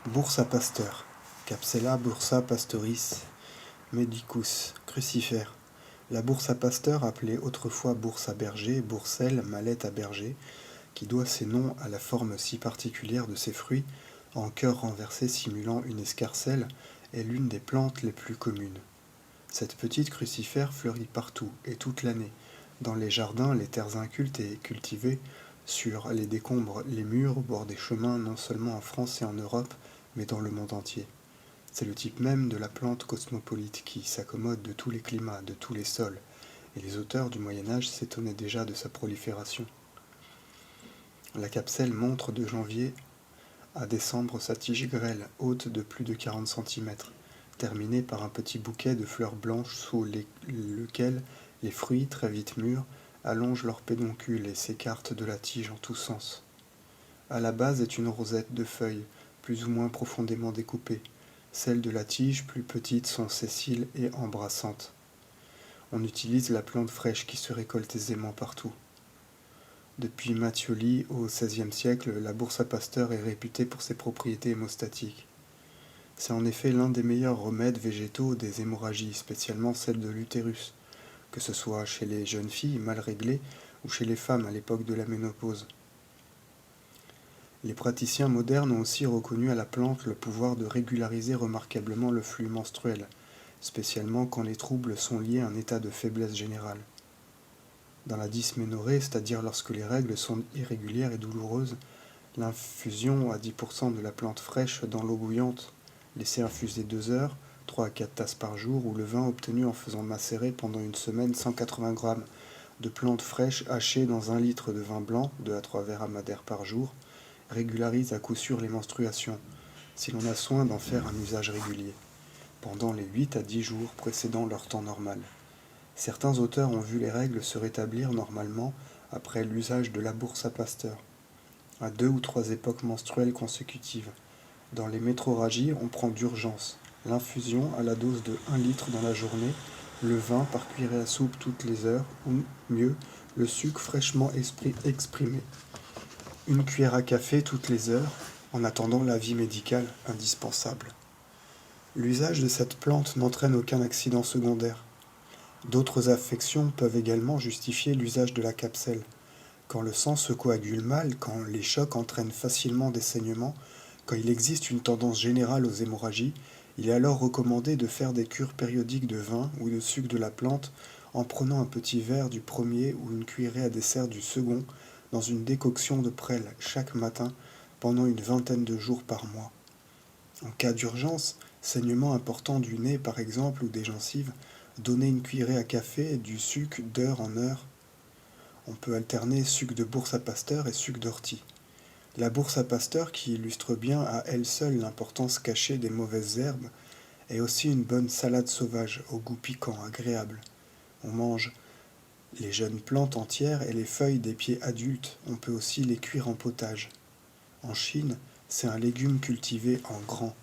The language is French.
Boursa pasteur, Capsella bursa pastoris, medicus, crucifère. La bourse à pasteur, appelée autrefois bourse à berger, bourselle, mallette à berger, qui doit ses noms à la forme si particulière de ses fruits, en cœur renversé simulant une escarcelle, est l'une des plantes les plus communes. Cette petite crucifère fleurit partout et toute l'année, dans les jardins, les terres incultes et cultivées, sur les décombres, les murs, au bord des chemins, non seulement en France et en Europe, mais dans le monde entier. C'est le type même de la plante cosmopolite qui s'accommode de tous les climats, de tous les sols, et les auteurs du Moyen-Âge s'étonnaient déjà de sa prolifération. La capselle montre de janvier à décembre sa tige grêle, haute de plus de 40 cm, terminée par un petit bouquet de fleurs blanches sous lequel les fruits, très vite mûrs, allongent leur pédoncule et s'écartent de la tige en tous sens. À la base est une rosette de feuilles, plus ou moins profondément découpées. Celles de la tige, plus petites, sont sessiles et embrassantes. On utilise la plante fraîche qui se récolte aisément partout. Depuis Mattioli, au XVIe siècle, la bourse à pasteur est réputée pour ses propriétés hémostatiques. C'est en effet l'un des meilleurs remèdes végétaux des hémorragies, spécialement celles de l'utérus, que ce soit chez les jeunes filles mal réglées ou chez les femmes à l'époque de la ménopause. Les praticiens modernes ont aussi reconnu à la plante le pouvoir de régulariser remarquablement le flux menstruel, spécialement quand les troubles sont liés à un état de faiblesse générale. Dans la dysménorrhée, c'est-à-dire lorsque les règles sont irrégulières et douloureuses, l'infusion à 10% de la plante fraîche dans l'eau bouillante, laissée infuser 2 heures, 3 à 4 tasses par jour, ou le vin obtenu en faisant macérer pendant une semaine 180 grammes de plantes fraîches hachées dans 1 litre de vin blanc, 2 à 3 verres à madère par jour, régularise à coup sûr les menstruations, si l'on a soin d'en faire un usage régulier, pendant les 8 à 10 jours précédant leur temps normal. Certains auteurs ont vu les règles se rétablir normalement après l'usage de la bourse à pasteur, à 2 ou 3 époques menstruelles consécutives. Dans les métrorragies, on prend d'urgence l'infusion à la dose de 1 litre dans la journée, le vin par cuillerée à soupe toutes les heures, ou mieux, le sucre fraîchement exprimé. 1 cuillère à café toutes les heures, en attendant l'avis médical indispensable. L'usage de cette plante n'entraîne aucun accident secondaire. D'autres affections peuvent également justifier l'usage de la capselle. Quand le sang se coagule mal, quand les chocs entraînent facilement des saignements, quand il existe une tendance générale aux hémorragies, il est alors recommandé de faire des cures périodiques de vin ou de sucre de la plante en prenant un petit verre du premier ou une cuillerée à dessert du second dans une décoction de prêle chaque matin pendant une vingtaine de jours par mois. En cas d'urgence, saignement important du nez par exemple ou des gencives, donner une cuillerée à café et du sucre d'heure en heure. On peut alterner sucre de bourse à pasteur et sucre d'ortie. La bourse à pasteur, qui illustre bien à elle seule l'importance cachée des mauvaises herbes, est aussi une bonne salade sauvage, au goût piquant, agréable. On mange les jeunes plantes entières et les feuilles des pieds adultes. On peut aussi les cuire en potage. En Chine, c'est un légume cultivé en grand.